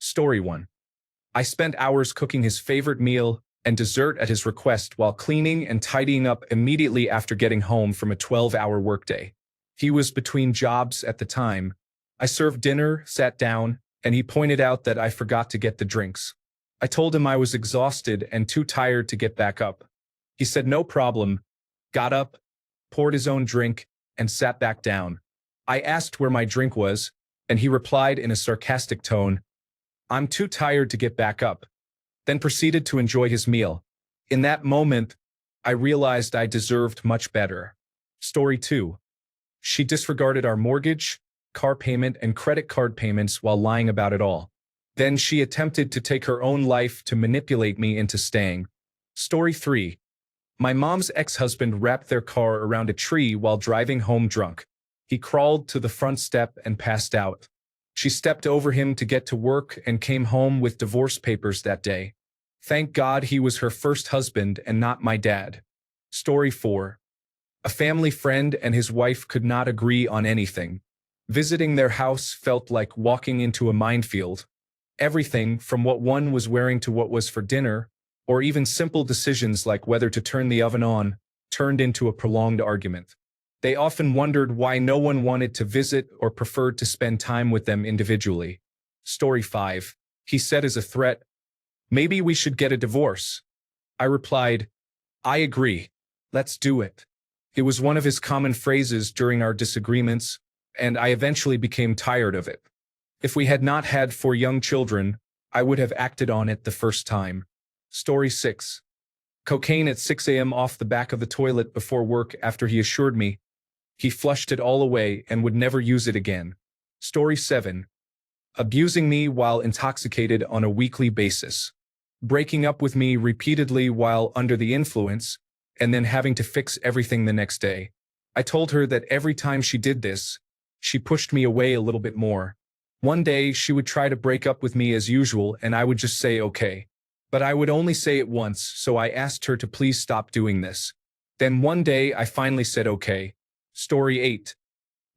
Story 1. I spent hours cooking his favorite meal and dessert at his request while cleaning and tidying up immediately after getting home from a 12-hour workday. He was between jobs at the time. I served dinner, sat down, and he pointed out that I forgot to get the drinks. I told him I was exhausted and too tired to get back up. He said no problem, got up, poured his own drink, and sat back down. I asked where my drink was, and he replied in a sarcastic tone, "I'm too tired to get back up," then proceeded to enjoy his meal. In that moment, I realized I deserved much better. Story 2. She disregarded our mortgage, car payment, and credit card payments while lying about it all. Then she attempted to take her own life to manipulate me into staying. Story 3. My mom's ex-husband wrapped their car around a tree while driving home drunk. He crawled to the front step and passed out. She stepped over him to get to work and came home with divorce papers that day. Thank God he was her first husband and not my dad. Story 4. A family friend and his wife could not agree on anything. Visiting their house felt like walking into a minefield. Everything from what one was wearing to what was for dinner, or even simple decisions like whether to turn the oven on, turned into a prolonged argument. They often wondered why no one wanted to visit or preferred to spend time with them individually. Story 5. He said as a threat, "Maybe we should get a divorce." I replied, "I agree. Let's do it." It was one of his common phrases during our disagreements, and I eventually became tired of it. If we had not had 4 young children, I would have acted on it the first time. Story 6. Cocaine at 6 a.m. off the back of the toilet before work after he assured me he flushed it all away and would never use it again. Story 7. Abusing me while intoxicated on a weekly basis. Breaking up with me repeatedly while under the influence, and then having to fix everything the next day. I told her that every time she did this, she pushed me away a little bit more. One day, she would try to break up with me as usual and I would just say okay. But I would only say it once, so I asked her to please stop doing this. Then one day, I finally said okay. Story 8.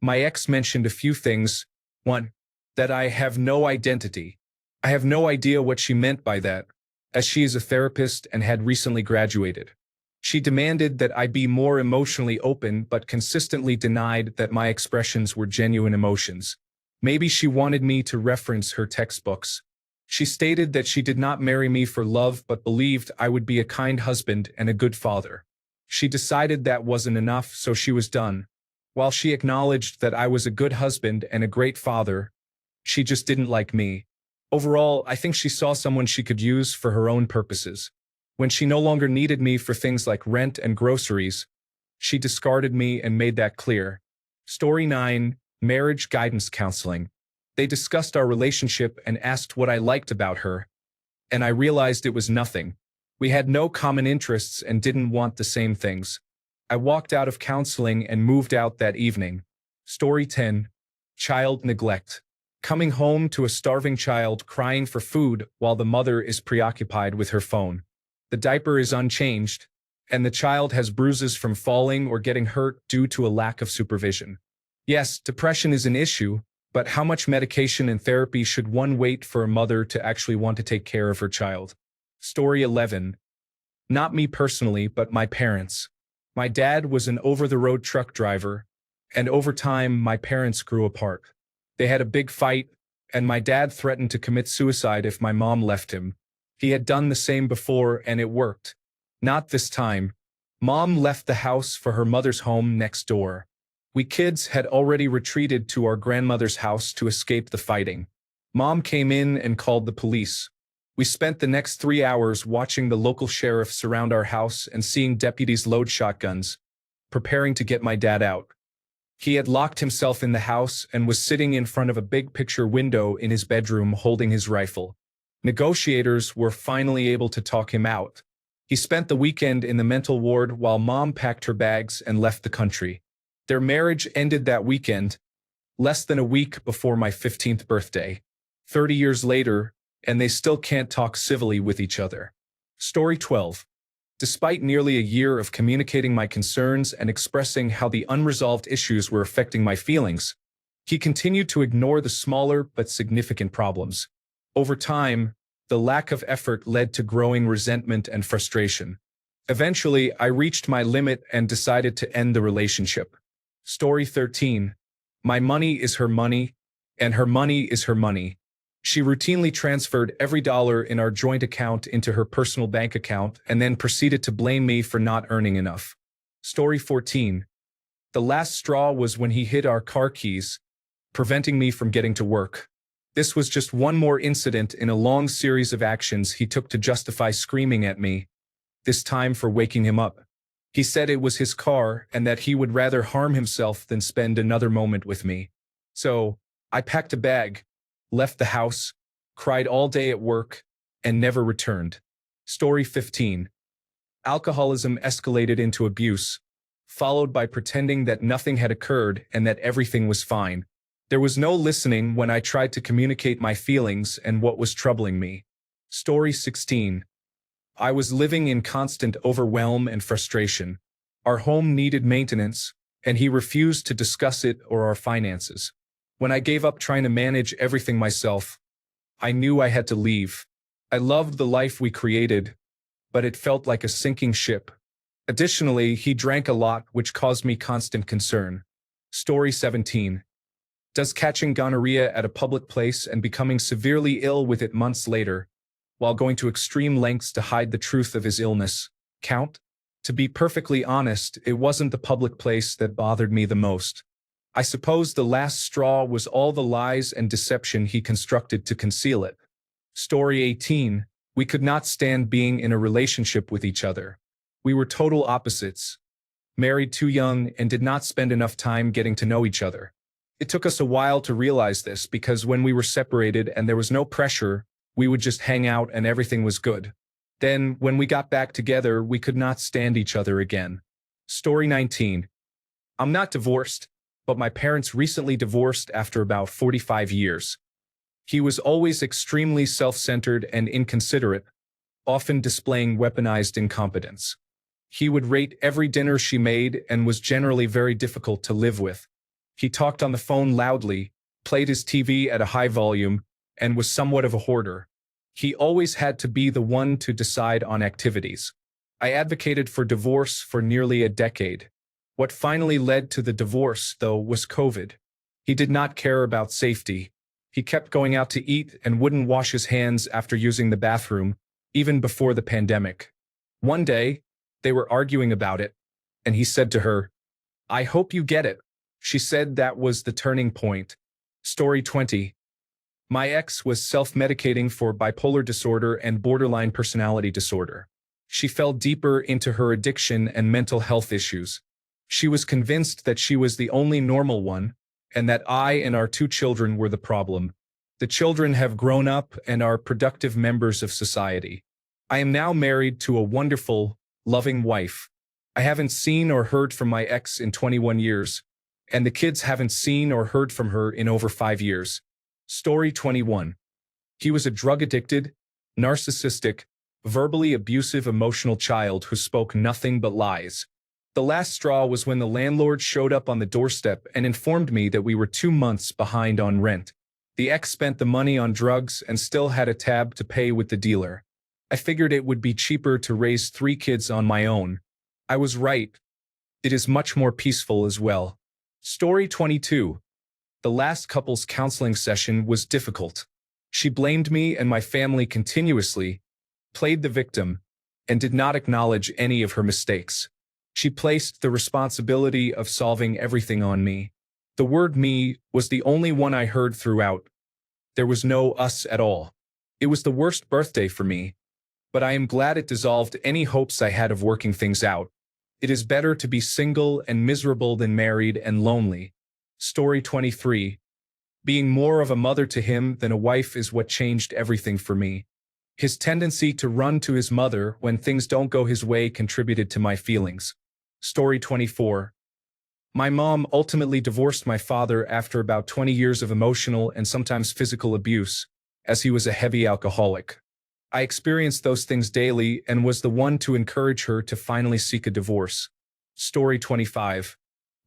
My ex mentioned a few things. 1. That I have no identity. I have no idea what she meant by that, as she is a therapist and had recently graduated. She demanded that I be more emotionally open but consistently denied that my expressions were genuine emotions. Maybe she wanted me to reference her textbooks. She stated that she did not marry me for love but believed I would be a kind husband and a good father. She decided that wasn't enough, so she was done. While she acknowledged that I was a good husband and a great father, she just didn't like me. Overall, I think she saw someone she could use for her own purposes. When she no longer needed me for things like rent and groceries, she discarded me and made that clear. Story 9. Marriage guidance counseling. They discussed our relationship and asked what I liked about her, and I realized it was nothing. We had no common interests and didn't want the same things. I walked out of counseling and moved out that evening. Story 10. Child neglect. Coming home to a starving child crying for food while the mother is preoccupied with her phone. The diaper is unchanged, and the child has bruises from falling or getting hurt due to a lack of supervision. Yes, depression is an issue, but how much medication and therapy should one wait for a mother to actually want to take care of her child? Story 11. Not me personally, but my parents. My dad was an over-the-road truck driver, and over time, my parents grew apart. They had a big fight, and my dad threatened to commit suicide if my mom left him. He had done the same before, and it worked. Not this time. Mom left the house for her mother's home next door. We kids had already retreated to our grandmother's house to escape the fighting. Mom came in and called the police. We spent the next 3 hours watching the local sheriff surround our house and seeing deputies load shotguns, preparing to get my dad out. He had locked himself in the house and was sitting in front of a big picture window in his bedroom holding his rifle. Negotiators were finally able to talk him out. He spent the weekend in the mental ward while Mom packed her bags and left the country. Their marriage ended that weekend, less than a week before my 15th birthday. 30 years later, and they still can't talk civilly with each other. Story 12. Despite nearly a year of communicating my concerns and expressing how the unresolved issues were affecting my feelings, he continued to ignore the smaller but significant problems. Over time, the lack of effort led to growing resentment and frustration. Eventually, I reached my limit and decided to end the relationship. Story 13. My money is her money, and her money is her money. She routinely transferred every dollar in our joint account into her personal bank account and then proceeded to blame me for not earning enough. Story 14. The last straw was when he hid our car keys, preventing me from getting to work. This was just one more incident in a long series of actions he took to justify screaming at me, this time for waking him up. He said it was his car and that he would rather harm himself than spend another moment with me. So, I packed a bag, left the house, cried all day at work, and never returned. Story 15. Alcoholism escalated into abuse, followed by pretending that nothing had occurred and that everything was fine. There was no listening when I tried to communicate my feelings and what was troubling me. Story 16. I was living in constant overwhelm and frustration. Our home needed maintenance, and he refused to discuss it or our finances. When I gave up trying to manage everything myself, I knew I had to leave. I loved the life we created, but it felt like a sinking ship. Additionally, he drank a lot, which caused me constant concern. Story 17. Does catching gonorrhea at a public place and becoming severely ill with it months later, while going to extreme lengths to hide the truth of his illness, count? To be perfectly honest, it wasn't the public place that bothered me the most. I suppose the last straw was all the lies and deception he constructed to conceal it. Story 18. We could not stand being in a relationship with each other. We were total opposites, married too young and did not spend enough time getting to know each other. It took us a while to realize this because when we were separated and there was no pressure, we would just hang out and everything was good. Then, when we got back together, we could not stand each other again. Story 19. I'm not divorced, but my parents recently divorced after about 45 years. He was always extremely self-centered and inconsiderate, often displaying weaponized incompetence. He would rate every dinner she made and was generally very difficult to live with. He talked on the phone loudly, played his TV at a high volume, and was somewhat of a hoarder. He always had to be the one to decide on activities. I advocated for divorce for nearly a decade. What finally led to the divorce, though, was COVID. He did not care about safety. He kept going out to eat and wouldn't wash his hands after using the bathroom, even before the pandemic. One day, they were arguing about it, and he said to her, "I hope you get it." She said that was the turning point. Story 20. My ex was self-medicating for bipolar disorder and borderline personality disorder. She fell deeper into her addiction and mental health issues. She was convinced that she was the only normal one, and that I and our 2 children were the problem. The children have grown up and are productive members of society. I am now married to a wonderful, loving wife. I haven't seen or heard from my ex in 21 years, and the kids haven't seen or heard from her in over 5 years. Story 21. He was a drug-addicted, narcissistic, verbally abusive emotional child who spoke nothing but lies. The last straw was when the landlord showed up on the doorstep and informed me that we were 2 months behind on rent. The ex spent the money on drugs and still had a tab to pay with the dealer. I figured it would be cheaper to raise 3 kids on my own. I was right. It is much more peaceful as well. Story 22. The last couple's counseling session was difficult. She blamed me and my family continuously, played the victim, and did not acknowledge any of her mistakes. She placed the responsibility of solving everything on me. The word "me" was the only one I heard throughout. There was no us at all. It was the worst birthday for me, but I am glad it dissolved any hopes I had of working things out. It is better to be single and miserable than married and lonely. Story 23. Being more of a mother to him than a wife is what changed everything for me. His tendency to run to his mother when things don't go his way contributed to my feelings. Story 24. My mom ultimately divorced my father after about 20 years of emotional and sometimes physical abuse, as he was a heavy alcoholic. I experienced those things daily and was the one to encourage her to finally seek a divorce. Story 25.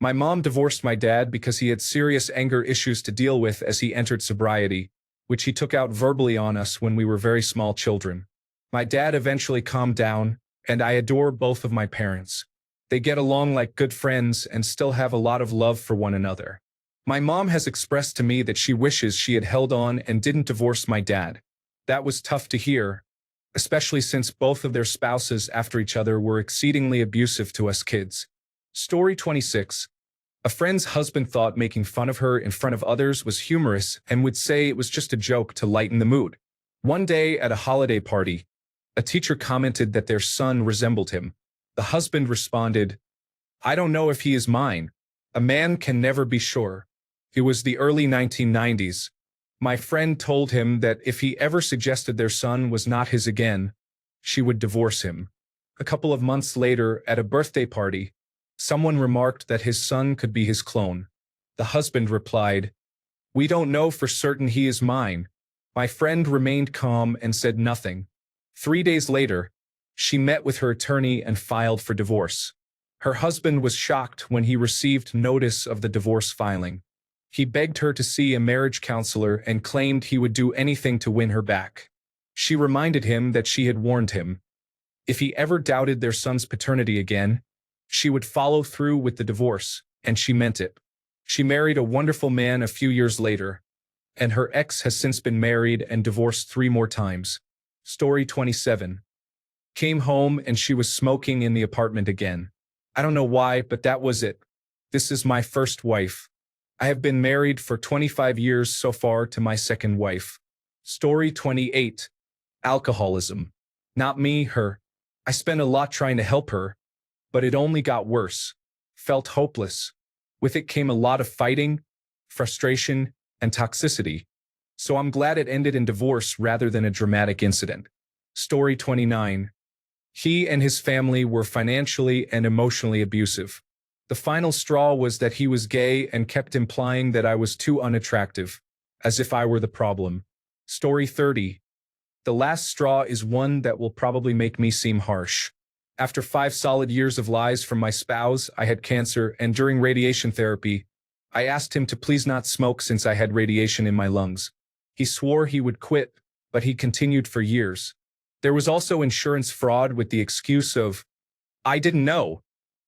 My mom divorced my dad because he had serious anger issues to deal with as he entered sobriety, which he took out verbally on us when we were very small children. My dad eventually calmed down, and I adore both of my parents. They get along like good friends and still have a lot of love for one another. My mom has expressed to me that she wishes she had held on and didn't divorce my dad. That was tough to hear, especially since both of their spouses after each other were exceedingly abusive to us kids. Story 26. A friend's husband thought making fun of her in front of others was humorous and would say it was just a joke to lighten the mood. One day at a holiday party, a teacher commented that their son resembled him. The husband responded, "I don't know if he is mine. A man can never be sure." It was the early 1990s. My friend told him that if he ever suggested their son was not his again, she would divorce him. A couple of months later, at a birthday party, someone remarked that his son could be his clone. The husband replied, "We don't know for certain he is mine." My friend remained calm and said nothing. 3 days later, she met with her attorney and filed for divorce. Her husband was shocked when he received notice of the divorce filing. He begged her to see a marriage counselor and claimed he would do anything to win her back. She reminded him that she had warned him. If he ever doubted their son's paternity again, she would follow through with the divorce, and she meant it. She married a wonderful man a few years later, and her ex has since been married and divorced 3 more times. Story 27. Came home and she was smoking in the apartment again. I don't know why, but that was it. This is my first wife. I have been married for 25 years so far to my second wife. Story 28. Alcoholism. Not me, her. I spent a lot trying to help her, but it only got worse. Felt hopeless. With it came a lot of fighting, frustration, and toxicity. So I'm glad it ended in divorce rather than a dramatic incident. Story 29. He and his family were financially and emotionally abusive. The final straw was that he was gay and kept implying that I was too unattractive, as if I were the problem. Story 30. The last straw is one that will probably make me seem harsh. After 5 solid years of lies from my spouse, I had cancer, and during radiation therapy, I asked him to please not smoke since I had radiation in my lungs. He swore he would quit, but he continued for years. There was also insurance fraud with the excuse of, "I didn't know."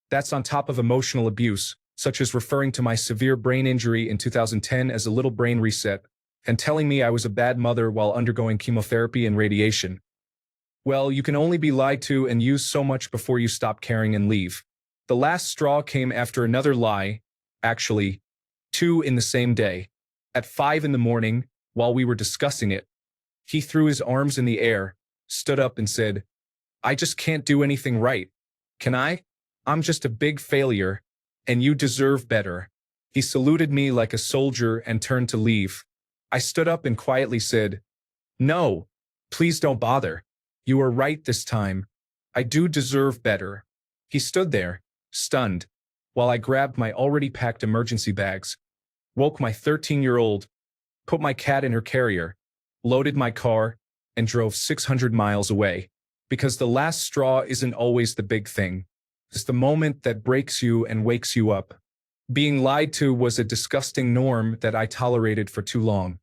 That's on top of emotional abuse, such as referring to my severe brain injury in 2010 as a little brain reset, and telling me I was a bad mother while undergoing chemotherapy and radiation. Well, you can only be lied to and used so much before you stop caring and leave. The last straw came after another lie, actually, 2 in the same day. At 5 in the morning, while we were discussing it, he threw his arms in the air, stood up and said, "I just can't do anything right. Can I? I'm just a big failure, and you deserve better." He saluted me like a soldier and turned to leave. I stood up and quietly said, "No, please don't bother. You are right this time. I do deserve better." He stood there, stunned, while I grabbed my already packed emergency bags, woke my 13-year-old, put my cat in her carrier, loaded my car, and drove 600 miles away. Because the last straw isn't always the big thing. It's the moment that breaks you and wakes you up. Being lied to was a disgusting norm that I tolerated for too long.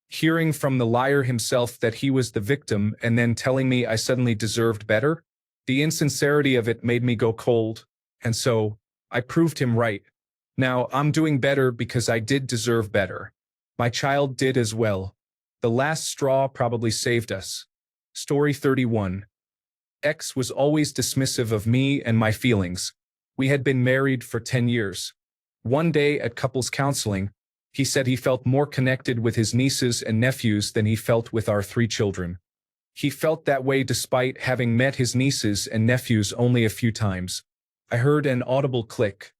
Hearing from the liar himself that he was the victim and then telling me I suddenly deserved better, the insincerity of it made me go cold, and so I proved him right. Now I'm doing better because I did deserve better. My child did as well. The last straw probably saved us. Story 31. X was always dismissive of me and my feelings. We had been married for 10 years. One day at couples counseling, he said he felt more connected with his nieces and nephews than he felt with our 3 children. He felt that way despite having met his nieces and nephews only a few times. I heard an audible click.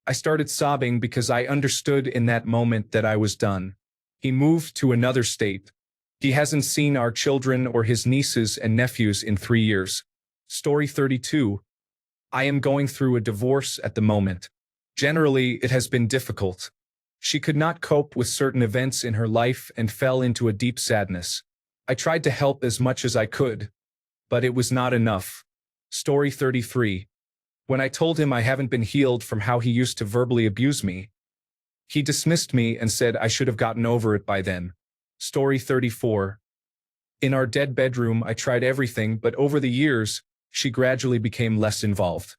I started sobbing because I understood in that moment that I was done. He moved to another state. He hasn't seen our children or his nieces and nephews in 3 years. Story 32. I am going through a divorce at the moment. Generally, it has been difficult. She could not cope with certain events in her life and fell into a deep sadness. I tried to help as much as I could, but it was not enough. Story 33. When I told him I haven't been healed from how he used to verbally abuse me, he dismissed me and said I should have gotten over it by then. Story 34. In our dead bedroom, I tried everything, but over the years, she gradually became less involved.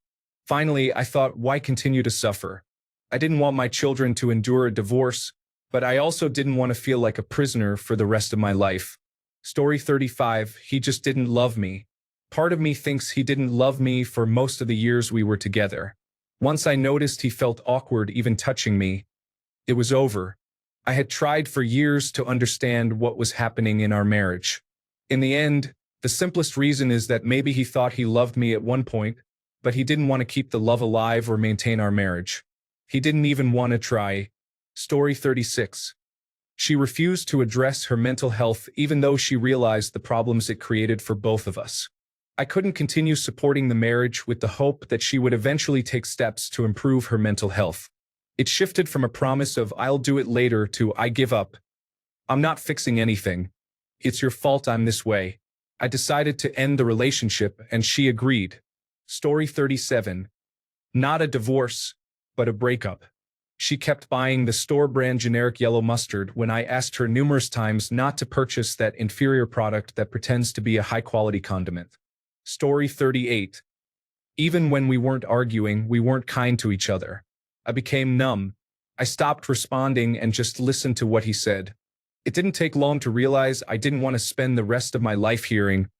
Finally, I thought, why continue to suffer? I didn't want my children to endure a divorce, but I also didn't want to feel like a prisoner for the rest of my life. Story 35. He just didn't love me. Part of me thinks he didn't love me for most of the years we were together. Once I noticed he felt awkward even touching me, it was over. I had tried for years to understand what was happening in our marriage. In the end, the simplest reason is that maybe he thought he loved me at one point, but he didn't want to keep the love alive or maintain our marriage. He didn't even want to try. Story 36. She refused to address her mental health even though she realized the problems it created for both of us. I couldn't continue supporting the marriage with the hope that she would eventually take steps to improve her mental health. It shifted from a promise of "I'll do it later" to "I give up. I'm not fixing anything. It's your fault I'm this way." I decided to end the relationship and she agreed. Story 37. Not a divorce, but a breakup. She kept buying the store-brand generic yellow mustard when I asked her numerous times not to purchase that inferior product that pretends to be a high-quality condiment. Story 38. Even when we weren't arguing, we weren't kind to each other. I became numb. I stopped responding and just listened to what he said. It didn't take long to realize I didn't want to spend the rest of my life hearing,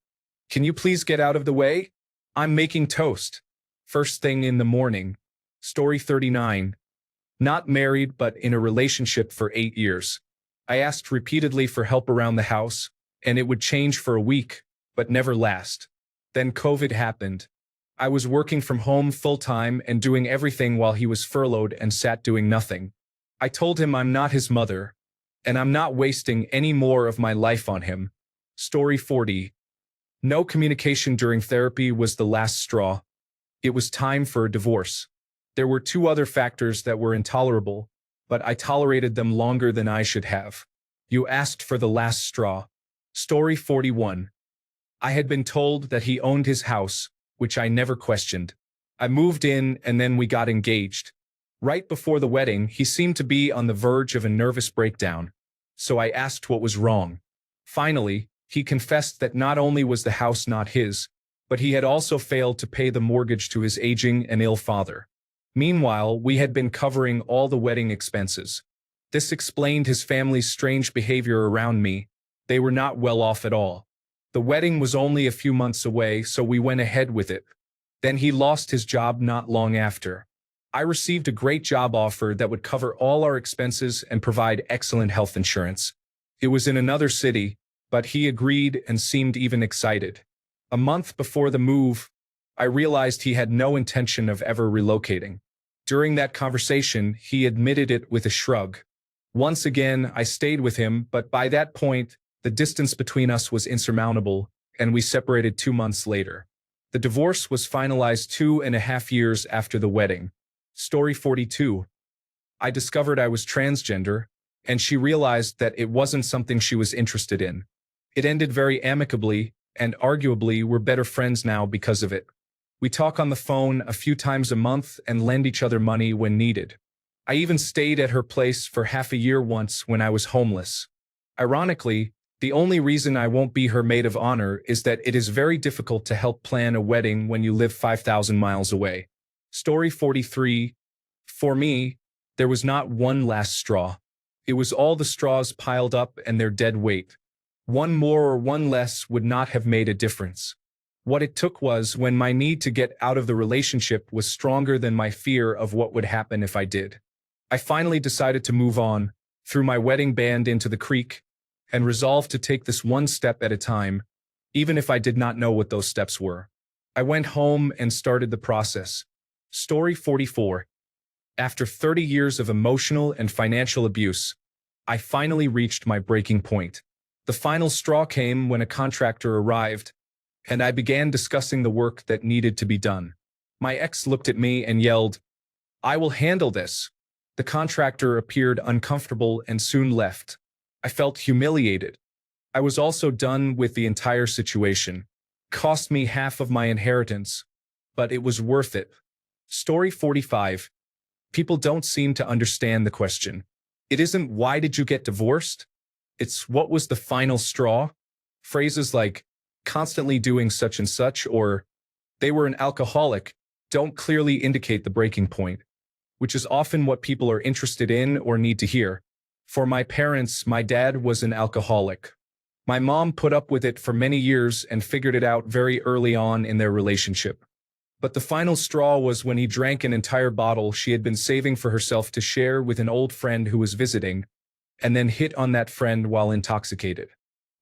"Can you please get out of the way? I'm making toast." First thing in the morning. Story 39. Not married, but in a relationship for 8 years. I asked repeatedly for help around the house, and it would change for a week, but never last. Then COVID happened. I was working from home full-time and doing everything while he was furloughed and sat doing nothing. I told him I'm not his mother, and I'm not wasting any more of my life on him. Story 40. No communication during therapy was the last straw. It was time for a divorce. There were 2 other factors that were intolerable, but I tolerated them longer than I should have. You asked for the last straw. Story 41. I had been told that he owned his house, which I never questioned. I moved in and then we got engaged. Right before the wedding, he seemed to be on the verge of a nervous breakdown, so I asked what was wrong. Finally, he confessed that not only was the house not his, but he had also failed to pay the mortgage to his aging and ill father. Meanwhile, we had been covering all the wedding expenses. This explained his family's strange behavior around me. They were not well off at all. The wedding was only a few months away, so we went ahead with it. Then he lost his job not long after. I received a great job offer that would cover all our expenses and provide excellent health insurance. It was in another city, but he agreed and seemed even excited. A month before the move, I realized he had no intention of ever relocating. During that conversation, he admitted it with a shrug. Once again, I stayed with him, but by that point, the distance between us was insurmountable, and we separated 2 months later. The divorce was finalized 2.5 years after the wedding. Story 42. I discovered I was transgender, and she realized that it wasn't something she was interested in. It ended very amicably, and arguably we're better friends now because of it. We talk on the phone a few times a month and lend each other money when needed. I even stayed at her place for half a year once when I was homeless. Ironically, the only reason I won't be her maid of honor is that it is very difficult to help plan a wedding when you live 5,000 miles away. Story 43. For me, there was not one last straw. It was all the straws piled up and their dead weight. One more or one less would not have made a difference. What it took was when my need to get out of the relationship was stronger than my fear of what would happen if I did. I finally decided to move on, threw my wedding band into the creek, and resolved to take this one step at a time, even if I did not know what those steps were. I went home and started the process. Story 44. After 30 years of emotional and financial abuse, I finally reached my breaking point. The final straw came when a contractor arrived, and I began discussing the work that needed to be done. My ex looked at me and yelled, "I will handle this." The contractor appeared uncomfortable and soon left. I felt humiliated. I was also done with the entire situation. Cost me half of my inheritance, but it was worth it. Story 45. People don't seem to understand the question. It isn't "why did you get divorced?" It's what was the final straw? Phrases like constantly doing such and such or they were an alcoholic don't clearly indicate the breaking point, which is often what people are interested in or need to hear. For my parents, my dad was an alcoholic. My mom put up with it for many years and figured it out very early on in their relationship. But the final straw was when he drank an entire bottle she had been saving for herself to share with an old friend who was visiting, and then hit on that friend while intoxicated.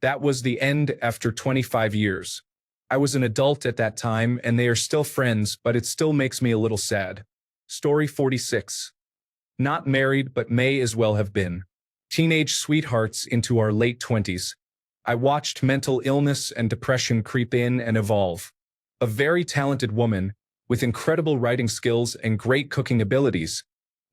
That was the end after 25 years. I was an adult at that time, and they are still friends, but it still makes me a little sad. Story 46. Not married, but may as well have been. Teenage sweethearts into our late 20s. I watched mental illness and depression creep in and evolve. A very talented woman, with incredible writing skills and great cooking abilities,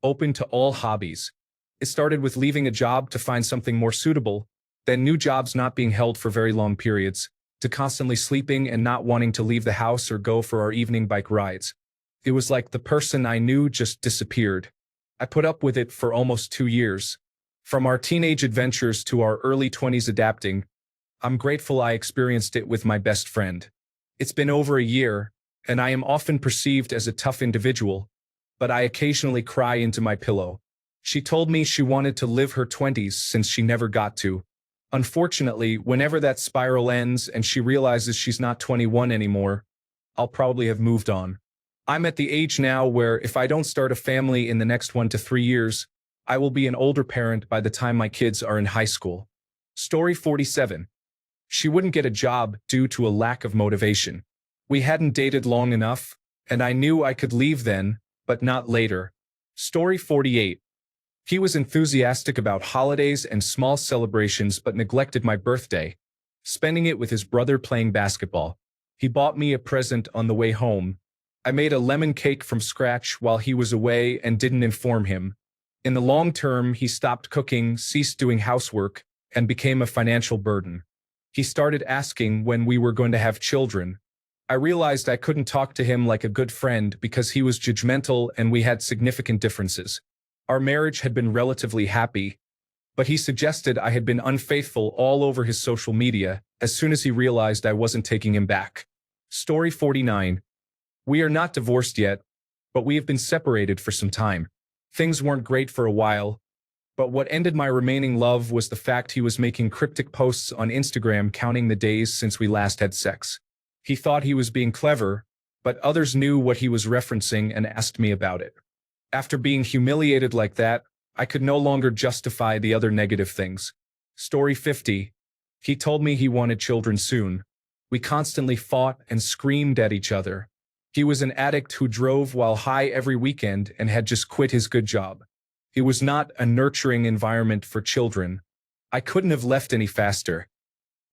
open to all hobbies. It started with leaving a job to find something more suitable, then new jobs not being held for very long periods, to constantly sleeping and not wanting to leave the house or go for our evening bike rides. It was like the person I knew just disappeared. I put up with it for almost 2 years. From our teenage adventures to our early 20s adapting, I'm grateful I experienced it with my best friend. It's been over a year, and I am often perceived as a tough individual, but I occasionally cry into my pillow. She told me she wanted to live her 20s since she never got to. Unfortunately, whenever that spiral ends and she realizes she's not 21 anymore, I'll probably have moved on. I'm at the age now where if I don't start a family in the next 1 to 3 years, I will be an older parent by the time my kids are in high school. Story 47. She wouldn't get a job due to a lack of motivation. We hadn't dated long enough, and I knew I could leave then, but not later. Story 48. He was enthusiastic about holidays and small celebrations but neglected my birthday, spending it with his brother playing basketball. He bought me a present on the way home. I made a lemon cake from scratch while he was away and didn't inform him. In the long term, he stopped cooking, ceased doing housework, and became a financial burden. He started asking when we were going to have children. I realized I couldn't talk to him like a good friend because he was judgmental and we had significant differences. Our marriage had been relatively happy, but he suggested I had been unfaithful all over his social media as soon as he realized I wasn't taking him back. Story 49. We are not divorced yet, but we have been separated for some time. Things weren't great for a while, but what ended my remaining love was the fact he was making cryptic posts on Instagram counting the days since we last had sex. He thought he was being clever, but others knew what he was referencing and asked me about it. After being humiliated like that, I could no longer justify the other negative things. Story 50. He told me he wanted children soon. We constantly fought and screamed at each other. He was an addict who drove while high every weekend and had just quit his good job. It was not a nurturing environment for children. I couldn't have left any faster.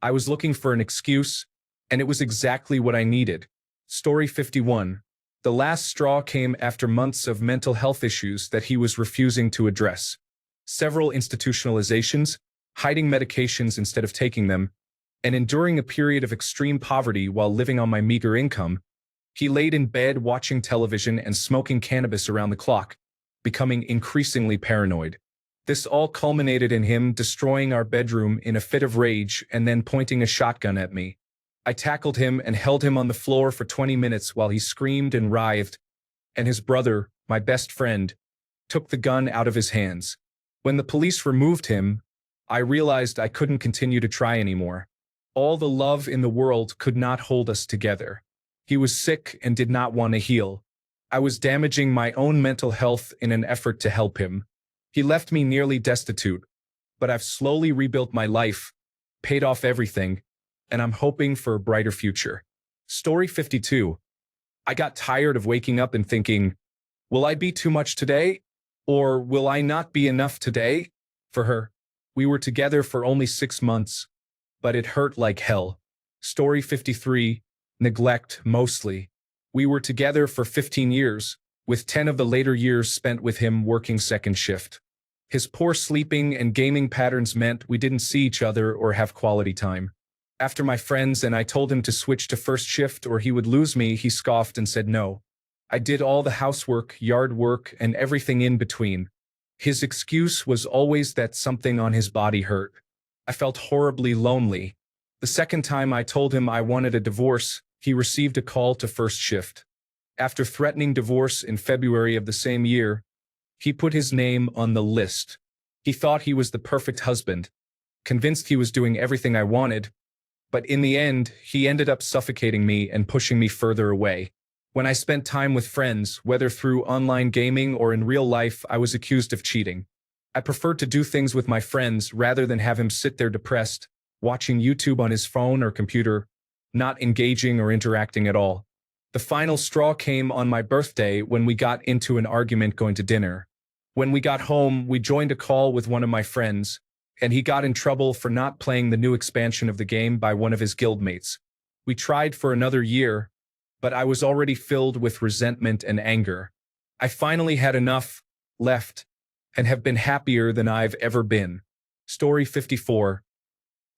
I was looking for an excuse, and it was exactly what I needed. Story 51. The last straw came after months of mental health issues that he was refusing to address. Several institutionalizations, hiding medications instead of taking them, and enduring a period of extreme poverty while living on my meager income. He laid in bed watching television and smoking cannabis around the clock, becoming increasingly paranoid. This all culminated in him destroying our bedroom in a fit of rage and then pointing a shotgun at me. I tackled him and held him on the floor for 20 minutes while he screamed and writhed, and his brother, my best friend, took the gun out of his hands. When the police removed him, I realized I couldn't continue to try anymore. All the love in the world could not hold us together. He was sick and did not want to heal. I was damaging my own mental health in an effort to help him. He left me nearly destitute, but I've slowly rebuilt my life, paid off everything, and I'm hoping for a brighter future. Story 52. I got tired of waking up and thinking, will I be too much today? Or will I not be enough today? For her, we were together for only 6 months, but it hurt like hell. Story 53. Neglect, mostly. We were together for 15 years, with 10 of the later years spent with him working second shift. His poor sleeping and gaming patterns meant we didn't see each other or have quality time. After my friends and I told him to switch to first shift or he would lose me, he scoffed and said no. I did all the housework, yard work, and everything in between. His excuse was always that something on his body hurt. I felt horribly lonely. The second time I told him I wanted a divorce, he received a call to first shift. After threatening divorce in February of the same year, he put his name on the list. He thought he was the perfect husband, convinced he was doing everything I wanted, but in the end, he ended up suffocating me and pushing me further away. When I spent time with friends, whether through online gaming or in real life, I was accused of cheating. I preferred to do things with my friends rather than have him sit there depressed, watching YouTube on his phone or computer, not engaging or interacting at all. The final straw came on my birthday when we got into an argument going to dinner. When we got home, we joined a call with one of my friends, and he got in trouble for not playing the new expansion of the game by one of his guildmates. We tried for another year, but I was already filled with resentment and anger. I finally had enough, left, and have been happier than I've ever been. Story 54.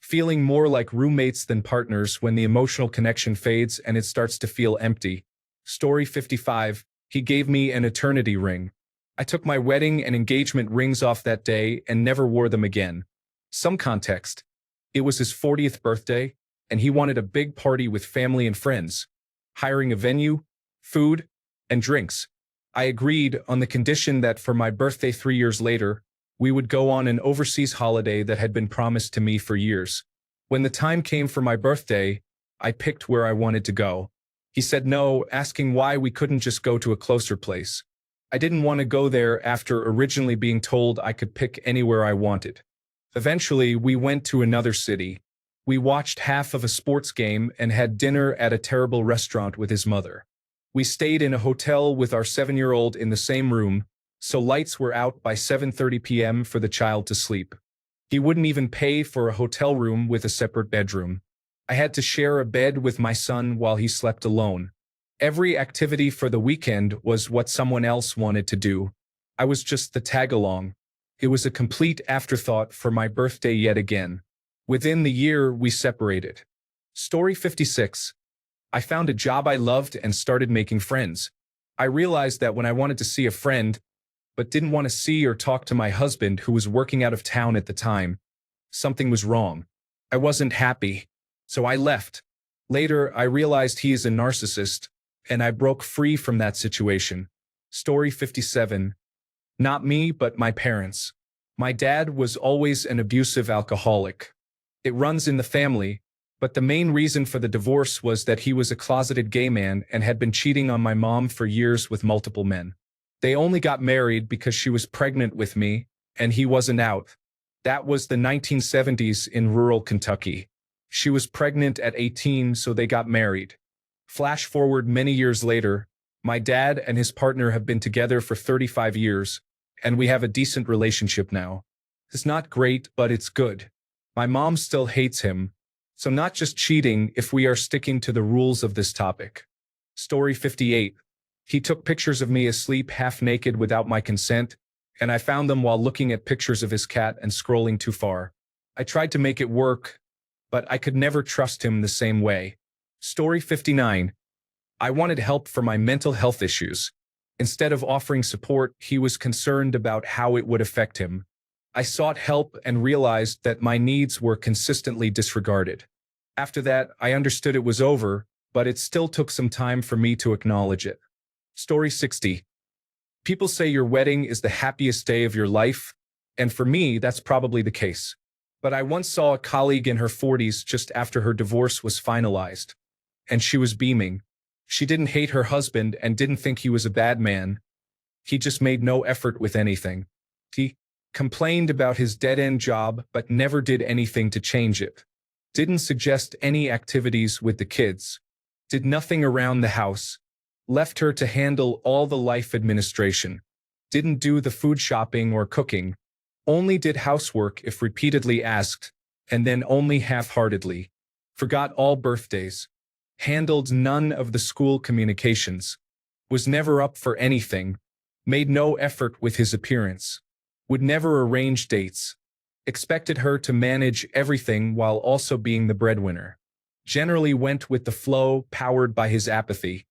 Feeling more like roommates than partners when the emotional connection fades and it starts to feel empty. Story 55. He gave me an eternity ring. I took my wedding and engagement rings off that day and never wore them again. Some context. It was his 40th birthday, and he wanted a big party with family and friends, hiring a venue, food, and drinks. I agreed on the condition that for my birthday 3 years later, we would go on an overseas holiday that had been promised to me for years. When the time came for my birthday, I picked where I wanted to go. He said no, asking why we couldn't just go to a closer place. I didn't want to go there after originally being told I could pick anywhere I wanted. Eventually, we went to another city. We watched half of a sports game and had dinner at a terrible restaurant with his mother. We stayed in a hotel with our 7-year-old in the same room, so lights were out by 7:30 p.m. for the child to sleep. He wouldn't even pay for a hotel room with a separate bedroom. I had to share a bed with my son while he slept alone. Every activity for the weekend was what someone else wanted to do. I was just the tag-along. It was a complete afterthought for my birthday yet again. Within the year, we separated. Story 56. I found a job I loved and started making friends. I realized that when I wanted to see a friend, but didn't want to see or talk to my husband who was working out of town at the time, something was wrong. I wasn't happy, so I left. Later, I realized he is a narcissist, and I broke free from that situation. Story 57. Not me, but my parents. My dad was always an abusive alcoholic. It runs in the family, but the main reason for the divorce was that he was a closeted gay man and had been cheating on my mom for years with multiple men. They only got married because she was pregnant with me, and he wasn't out. That was the 1970s in rural Kentucky. She was pregnant at 18, so they got married. Flash forward many years later, my dad and his partner have been together for 35 years, and we have a decent relationship now. It's not great, but it's good. My mom still hates him, so not just cheating if we are sticking to the rules of this topic. Story 58. He took pictures of me asleep half naked without my consent, and I found them while looking at pictures of his cat and scrolling too far. I tried to make it work, but I could never trust him the same way. Story 59. I wanted help for my mental health issues. Instead of offering support, he was concerned about how it would affect him. I sought help and realized that my needs were consistently disregarded. After that, I understood it was over, but it still took some time for me to acknowledge it. Story 60. People say your wedding is the happiest day of your life, and for me, that's probably the case. But I once saw a colleague in her 40s just after her divorce was finalized, and she was beaming. She didn't hate her husband and didn't think he was a bad man. He just made no effort with anything. He complained about his dead-end job but never did anything to change it. Didn't suggest any activities with the kids. Did nothing around the house. Left her to handle all the life administration. Didn't do the food shopping or cooking. Only did housework if repeatedly asked, and then only half-heartedly. Forgot all birthdays. Handled none of the school communications. Was never up for anything. Made no effort with his appearance. Would never arrange dates. Expected her to manage everything while also being the breadwinner. Generally went with the flow, powered by his apathy.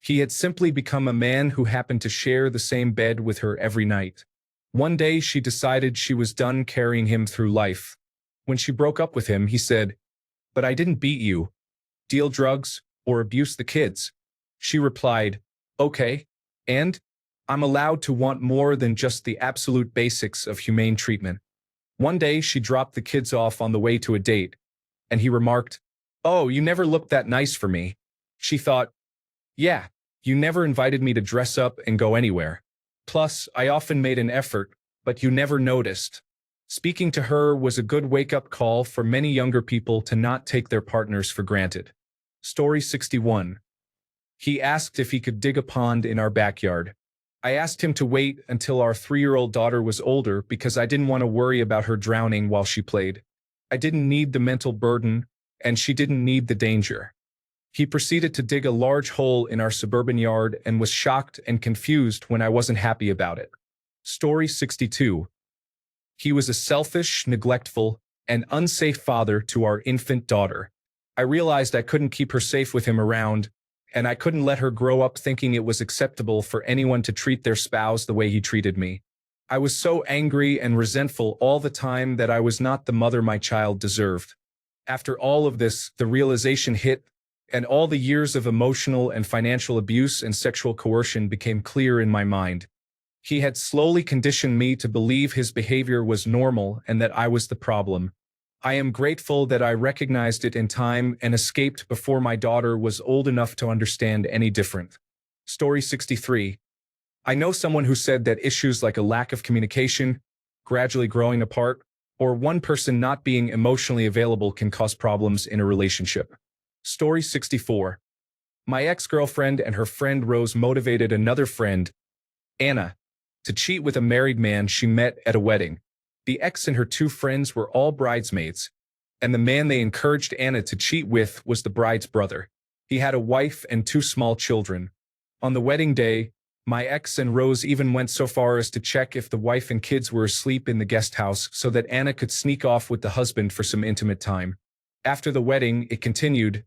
He had simply become a man who happened to share the same bed with her every night. One day she decided she was done carrying him through life. When she broke up with him, he said, "But I didn't beat you, deal drugs, or abuse the kids." She replied, "Okay, and I'm allowed to want more than just the absolute basics of humane treatment." One day, she dropped the kids off on the way to a date, and he remarked, "Oh, you never looked that nice for me." She thought, "Yeah, you never invited me to dress up and go anywhere. Plus, I often made an effort, but you never noticed." Speaking to her was a good wake-up call for many younger people to not take their partners for granted. Story 61. He asked if he could dig a pond in our backyard. I asked him to wait until our 3-year-old daughter was older because I didn't want to worry about her drowning while she played. I didn't need the mental burden, and she didn't need the danger. He proceeded to dig a large hole in our suburban yard and was shocked and confused when I wasn't happy about it. Story 62. He was a selfish, neglectful, and unsafe father to our infant daughter. I realized I couldn't keep her safe with him around, and I couldn't let her grow up thinking it was acceptable for anyone to treat their spouse the way he treated me. I was so angry and resentful all the time that I was not the mother my child deserved. After all of this, the realization hit, and all the years of emotional and financial abuse and sexual coercion became clear in my mind. He had slowly conditioned me to believe his behavior was normal and that I was the problem. I am grateful that I recognized it in time and escaped before my daughter was old enough to understand any different. Story 63. I know someone who said that issues like a lack of communication, gradually growing apart, or one person not being emotionally available can cause problems in a relationship. Story 64. My ex-girlfriend and her friend Rose motivated another friend, Anna, to cheat with a married man she met at a wedding. The ex and her 2 friends were all bridesmaids, and the man they encouraged Anna to cheat with was the bride's brother. He had a wife and 2 small children. On the wedding day, my ex and Rose even went so far as to check if the wife and kids were asleep in the guest house so that Anna could sneak off with the husband for some intimate time. After the wedding, it continued.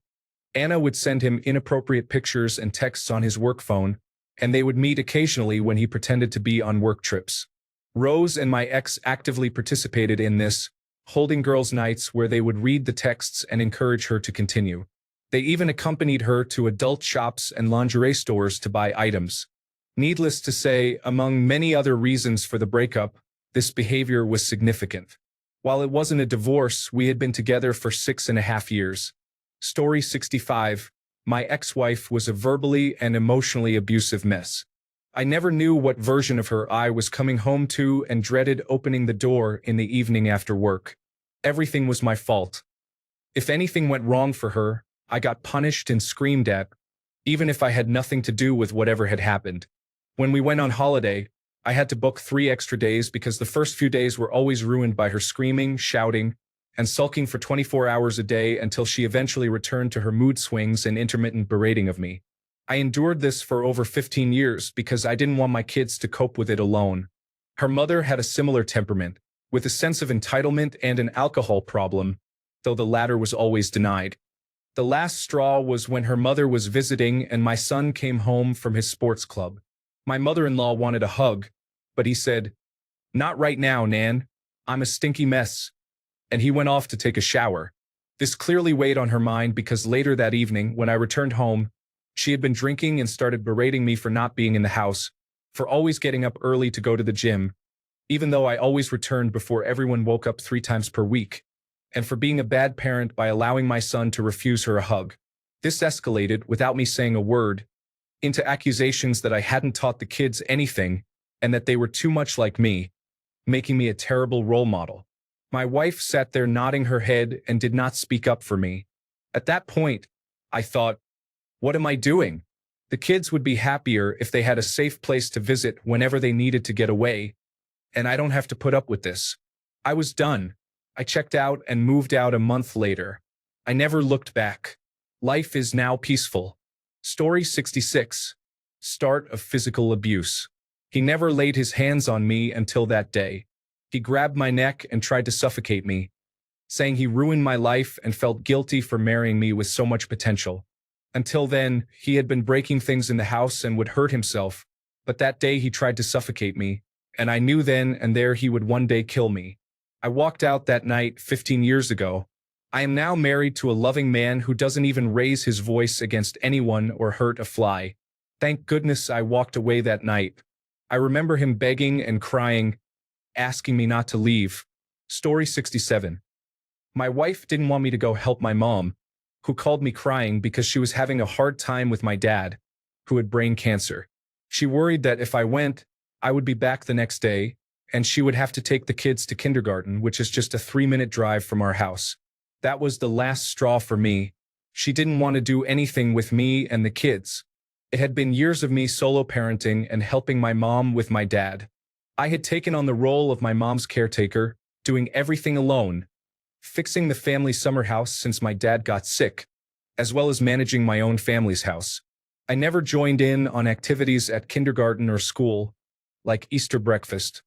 Anna would send him inappropriate pictures and texts on his work phone, and they would meet occasionally when he pretended to be on work trips. Rose and my ex actively participated in this, holding girls' nights where they would read the texts and encourage her to continue. They even accompanied her to adult shops and lingerie stores to buy items. Needless to say, among many other reasons for the breakup, this behavior was significant. While it wasn't a divorce, we had been together for 6.5 years. Story 65. My ex-wife was a verbally and emotionally abusive mess. I never knew what version of her I was coming home to and dreaded opening the door in the evening after work. Everything was my fault. If anything went wrong for her, I got punished and screamed at, even if I had nothing to do with whatever had happened. When we went on holiday, I had to book 3 extra days because the first few days were always ruined by her screaming, shouting, and sulking for 24 hours a day until she eventually returned to her mood swings and intermittent berating of me. I endured this for over 15 years because I didn't want my kids to cope with it alone. Her mother had a similar temperament, with a sense of entitlement and an alcohol problem, though the latter was always denied. The last straw was when her mother was visiting and my son came home from his sports club. My mother-in-law wanted a hug, but he said, "Not right now, Nan. I'm a stinky mess." And he went off to take a shower. This clearly weighed on her mind because later that evening, when I returned home, she had been drinking and started berating me for not being in the house, for always getting up early to go to the gym, even though I always returned before everyone woke up 3 times per week, and for being a bad parent by allowing my son to refuse her a hug. This escalated, without me saying a word, into accusations that I hadn't taught the kids anything and that they were too much like me, making me a terrible role model. My wife sat there nodding her head and did not speak up for me. At that point, I thought, what am I doing? The kids would be happier if they had a safe place to visit whenever they needed to get away, and I don't have to put up with this. I was done. I checked out and moved out a month later. I never looked back. Life is now peaceful. Story 66. Start of physical abuse. He never laid his hands on me until that day. He grabbed my neck and tried to suffocate me, saying he ruined my life and felt guilty for marrying me with so much potential. Until then, he had been breaking things in the house and would hurt himself, but that day he tried to suffocate me, and I knew then and there he would one day kill me. I walked out that night 15 years ago. I am now married to a loving man who doesn't even raise his voice against anyone or hurt a fly. Thank goodness I walked away that night. I remember him begging and crying, asking me not to leave. Story 67. My wife didn't want me to go help my mom, who called me crying because she was having a hard time with my dad, who had brain cancer. She worried that if I went, I would be back the next day, and she would have to take the kids to kindergarten, which is just a 3-minute drive from our house. That was the last straw for me. She didn't want to do anything with me and the kids. It had been years of me solo parenting and helping my mom with my dad. I had taken on the role of my mom's caretaker, doing everything alone, fixing the family summer house since my dad got sick, as well as managing my own family's house. I never joined in on activities at kindergarten or school, like Easter breakfast.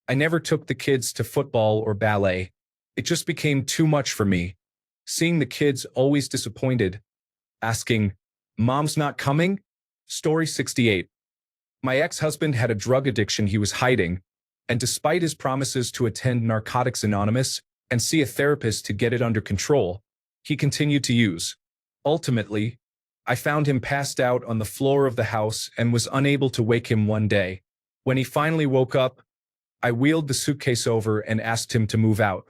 I never took the kids to football or ballet. It just became too much for me. Seeing the kids always disappointed, asking, "Mom's not coming?" Story 68. My ex-husband had a drug addiction he was hiding, and despite his promises to attend Narcotics Anonymous and see a therapist to get it under control, he continued to use. Ultimately, I found him passed out on the floor of the house and was unable to wake him one day. When he finally woke up, I wheeled the suitcase over and asked him to move out.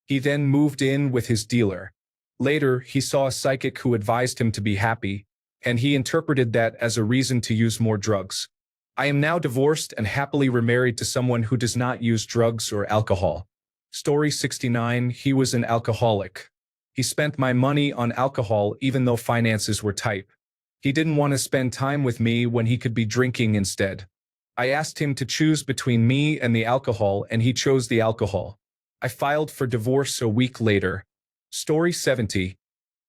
He then moved in with his dealer. Later, he saw a psychic who advised him to be happy, and he interpreted that as a reason to use more drugs. I am now divorced and happily remarried to someone who does not use drugs or alcohol. Story 69. He was an alcoholic. He spent my money on alcohol even though finances were tight. He didn't want to spend time with me when he could be drinking instead. I asked him to choose between me and the alcohol, and he chose the alcohol. I filed for divorce a week later. Story 70.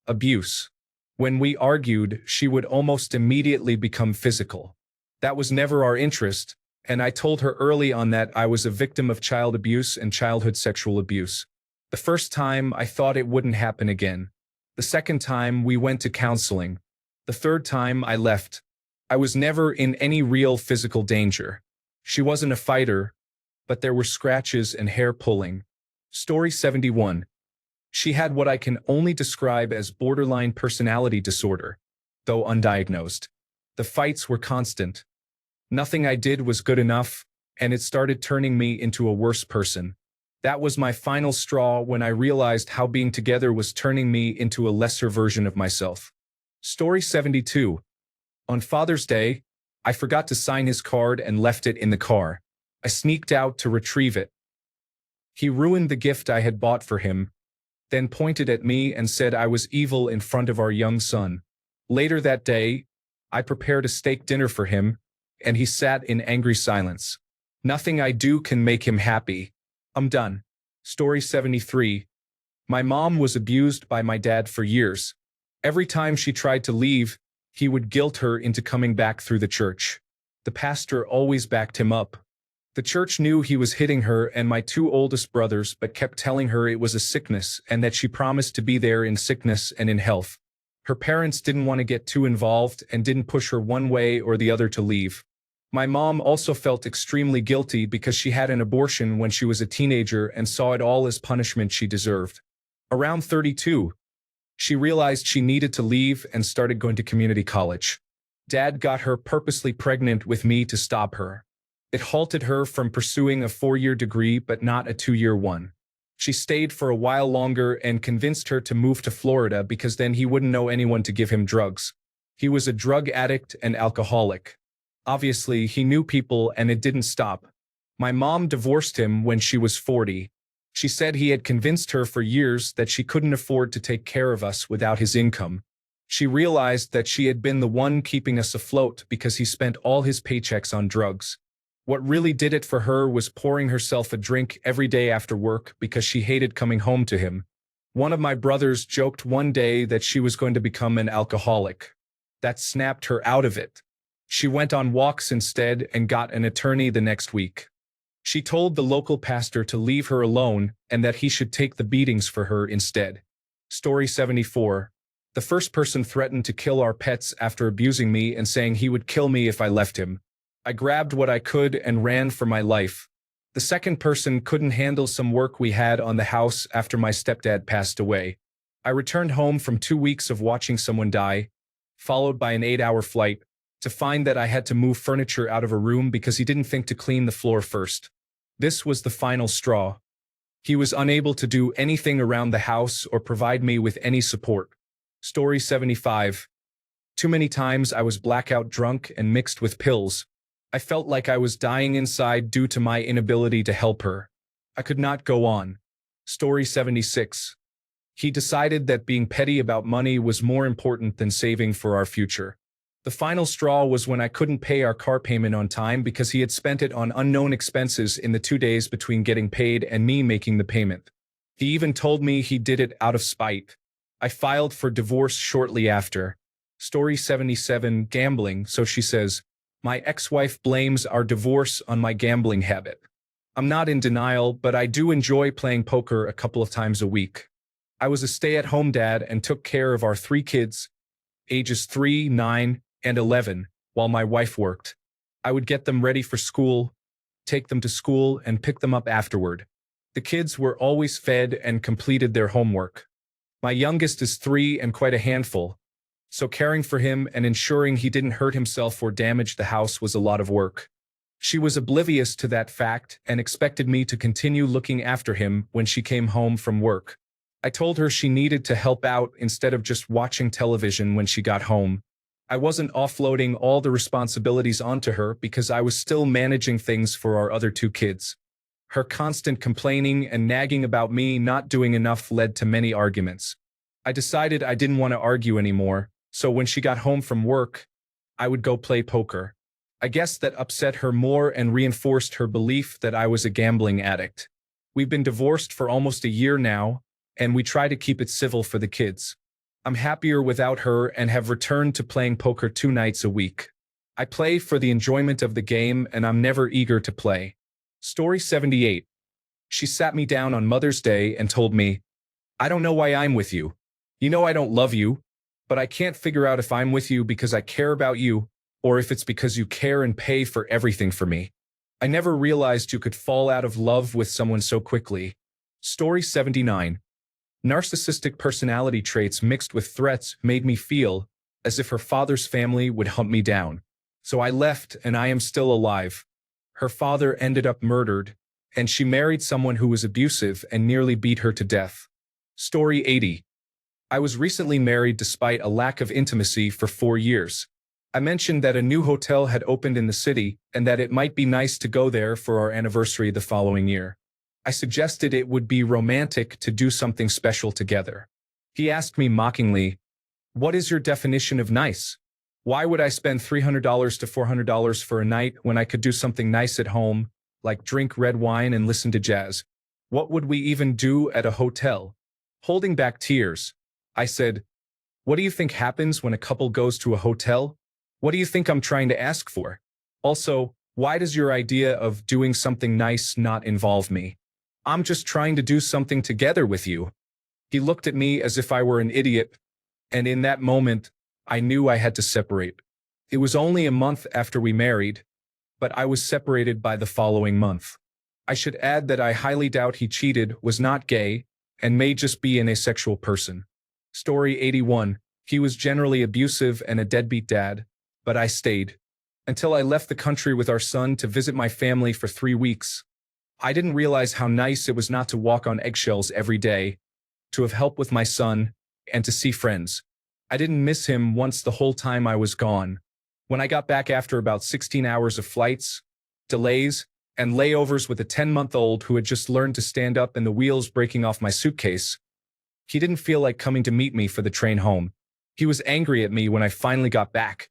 Abuse. When we argued, she would almost immediately become physical. That was never our interest, and I told her early on that I was a victim of child abuse and childhood sexual abuse. The first time, I thought it wouldn't happen again. The second time, we went to counseling. The third time, I left. I was never in any real physical danger. She wasn't a fighter, but there were scratches and hair pulling. Story 71. She had what I can only describe as borderline personality disorder, though undiagnosed. The fights were constant. Nothing I did was good enough, and it started turning me into a worse person. That was my final straw when I realized how being together was turning me into a lesser version of myself. Story 72. On Father's Day, I forgot to sign his card and left it in the car. I sneaked out to retrieve it. He ruined the gift I had bought for him, then pointed at me and said I was evil in front of our young son. Later that day, I prepared a steak dinner for him, and he sat in angry silence. Nothing I do can make him happy. I'm done. Story 73. My mom was abused by my dad for years. Every time she tried to leave, he would guilt her into coming back through the church. The pastor always backed him up. The church knew he was hitting her and my 2 oldest brothers, but kept telling her it was a sickness and that she promised to be there in sickness and in health. Her parents didn't want to get too involved and didn't push her one way or the other to leave. My mom also felt extremely guilty because she had an abortion when she was a teenager and saw it all as punishment she deserved. Around 32, she realized she needed to leave and started going to community college. Dad got her purposely pregnant with me to stop her. It halted her from pursuing a 4-year degree but not a 2-year one. She stayed for a while longer and convinced her to move to Florida because then he wouldn't know anyone to give him drugs. He was a drug addict and alcoholic. Obviously, he knew people and it didn't stop. My mom divorced him when she was 40. She said he had convinced her for years that she couldn't afford to take care of us without his income. She realized that she had been the one keeping us afloat because he spent all his paychecks on drugs. What really did it for her was pouring herself a drink every day after work because she hated coming home to him. One of my brothers joked one day that she was going to become an alcoholic. That snapped her out of it. She went on walks instead and got an attorney the next week. She told the local pastor to leave her alone and that he should take the beatings for her instead. Story 74. The first person threatened to kill our pets after abusing me and saying he would kill me if I left him. I grabbed what I could and ran for my life. The second person couldn't handle some work we had on the house after my stepdad passed away. I returned home from 2 weeks of watching someone die, followed by an 8-hour flight, to find that I had to move furniture out of a room because he didn't think to clean the floor first. This was the final straw. He was unable to do anything around the house or provide me with any support. Story 75. Too many times I was blackout drunk and mixed with pills. I felt like I was dying inside due to my inability to help her. I could not go on. Story 76. He decided that being petty about money was more important than saving for our future. The final straw was when I couldn't pay our car payment on time because he had spent it on unknown expenses in the 2 days between getting paid and me making the payment. He even told me he did it out of spite. I filed for divorce shortly after. Story 77. Gambling. So she says, my ex-wife blames our divorce on my gambling habit. I'm not in denial, but I do enjoy playing poker a couple of times a week. I was a stay-at-home dad and took care of our 3 kids, ages 3, 9, and 11, while my wife worked. I would get them ready for school, take them to school, and pick them up afterward. The kids were always fed and completed their homework. My youngest is 3 and quite a handful, so caring for him and ensuring he didn't hurt himself or damage the house was a lot of work. She was oblivious to that fact and expected me to continue looking after him when she came home from work. I told her she needed to help out instead of just watching television when she got home. I wasn't offloading all the responsibilities onto her because I was still managing things for our other 2 kids. Her constant complaining and nagging about me not doing enough led to many arguments. I decided I didn't want to argue anymore, so when she got home from work, I would go play poker. I guess that upset her more and reinforced her belief that I was a gambling addict. We've been divorced for almost a year now, and we try to keep it civil for the kids. I'm happier without her and have returned to playing poker 2 nights a week. I play for the enjoyment of the game and I'm never eager to play. Story 78. She sat me down on Mother's Day and told me, I don't know why I'm with you. You know I don't love you, but I can't figure out if I'm with you because I care about you or if it's because you care and pay for everything for me. I never realized you could fall out of love with someone so quickly. Story 79. Narcissistic personality traits mixed with threats made me feel as if her father's family would hunt me down. So I left and I am still alive. Her father ended up murdered, and she married someone who was abusive and nearly beat her to death. Story 80. I was recently married despite a lack of intimacy for 4 years. I mentioned that a new hotel had opened in the city and that it might be nice to go there for our anniversary the following year. I suggested it would be romantic to do something special together. He asked me mockingly, what is your definition of nice? Why would I spend $300 to $400 for a night when I could do something nice at home, like drink red wine and listen to jazz? What would we even do at a hotel? Holding back tears, I said, what do you think happens when a couple goes to a hotel? What do you think I'm trying to ask for? Also, why does your idea of doing something nice not involve me? I'm just trying to do something together with you. He looked at me as if I were an idiot, and in that moment, I knew I had to separate. It was only a month after we married, but I was separated by the following month. I should add that I highly doubt he cheated, was not gay, and may just be an asexual person. Story 81. He was generally abusive and a deadbeat dad, but I stayed. Until I left the country with our son to visit my family for 3 weeks. I didn't realize how nice it was not to walk on eggshells every day, to have help with my son, and to see friends. I didn't miss him once the whole time I was gone. When I got back after about 16 hours of flights, delays, and layovers with a 10-month-old who had just learned to stand up and the wheels breaking off my suitcase, he didn't feel like coming to meet me for the train home. He was angry at me when I finally got back,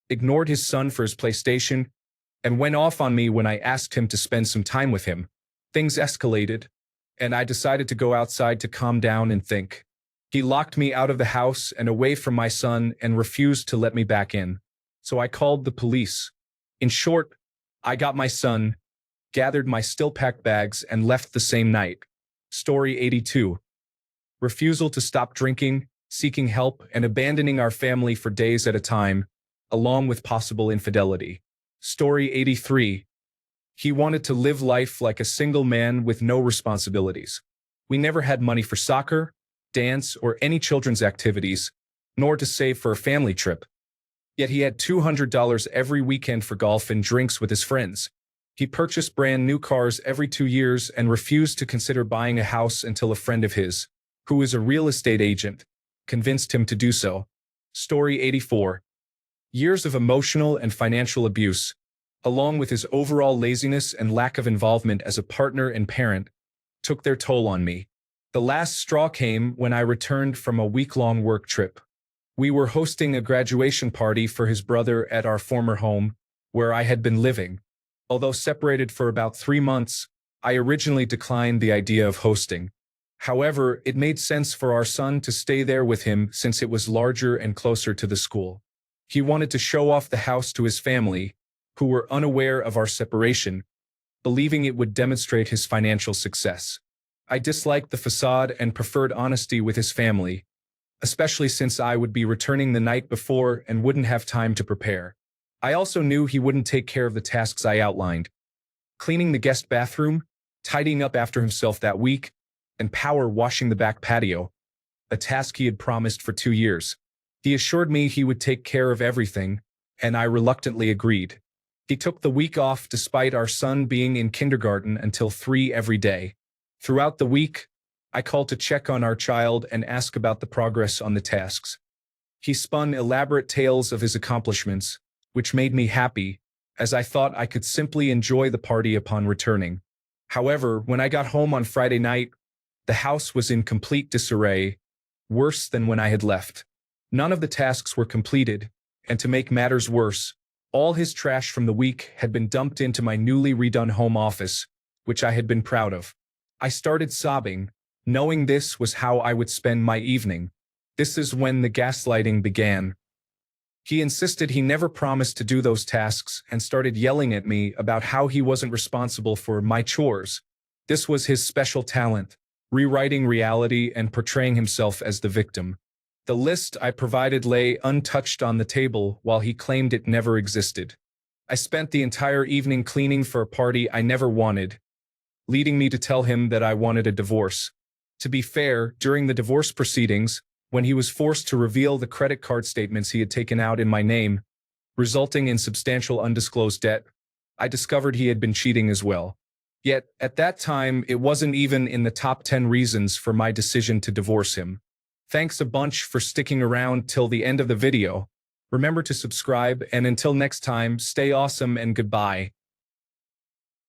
ignored his son for his PlayStation, and went off on me when I asked him to spend some time with him. Things escalated, and I decided to go outside to calm down and think. He locked me out of the house and away from my son and refused to let me back in. So I called the police. In short, I got my son, gathered my still-packed bags, and left the same night. Story 82. Refusal to stop drinking, seeking help, and abandoning our family for days at a time, along with possible infidelity. Story 83. He wanted to live life like a single man with no responsibilities. We never had money for soccer, dance, or any children's activities, nor to save for a family trip. Yet he had $200 every weekend for golf and drinks with his friends. He purchased brand new cars every 2 years and refused to consider buying a house until a friend of his, who is a real estate agent, convinced him to do so. Story 84. Years of emotional and financial abuse, along with his overall laziness and lack of involvement as a partner and parent, took their toll on me. The last straw came when I returned from a week-long work trip. We were hosting a graduation party for his brother at our former home, where I had been living. Although separated for about 3 months, I originally declined the idea of hosting. However, it made sense for our son to stay there with him since it was larger and closer to the school. He wanted to show off the house to his family, who were unaware of our separation, believing it would demonstrate his financial success. I disliked the facade and preferred honesty with his family, especially since I would be returning the night before and wouldn't have time to prepare. I also knew he wouldn't take care of the tasks I outlined: cleaning the guest bathroom, tidying up after himself that week, and power washing the back patio, a task he had promised for 2 years. He assured me he would take care of everything, and I reluctantly agreed. He took the week off despite our son being in kindergarten until 3 every day. Throughout the week, I called to check on our child and ask about the progress on the tasks. He spun elaborate tales of his accomplishments, which made me happy, as I thought I could simply enjoy the party upon returning. However, when I got home on Friday night, the house was in complete disarray, worse than when I had left. None of the tasks were completed, and to make matters worse, all his trash from the week had been dumped into my newly redone home office, which I had been proud of. I started sobbing, knowing this was how I would spend my evening. This is when the gaslighting began. He insisted he never promised to do those tasks and started yelling at me about how he wasn't responsible for my chores. This was his special talent, rewriting reality and portraying himself as the victim. The list I provided lay untouched on the table while he claimed it never existed. I spent the entire evening cleaning for a party I never wanted, leading me to tell him that I wanted a divorce. To be fair, during the divorce proceedings, when he was forced to reveal the credit card statements he had taken out in my name, resulting in substantial undisclosed debt, I discovered he had been cheating as well. Yet, at that time, it wasn't even in the top 10 reasons for my decision to divorce him. Thanks a bunch for sticking around till the end of the video. Remember to subscribe, and until next time, stay awesome and goodbye.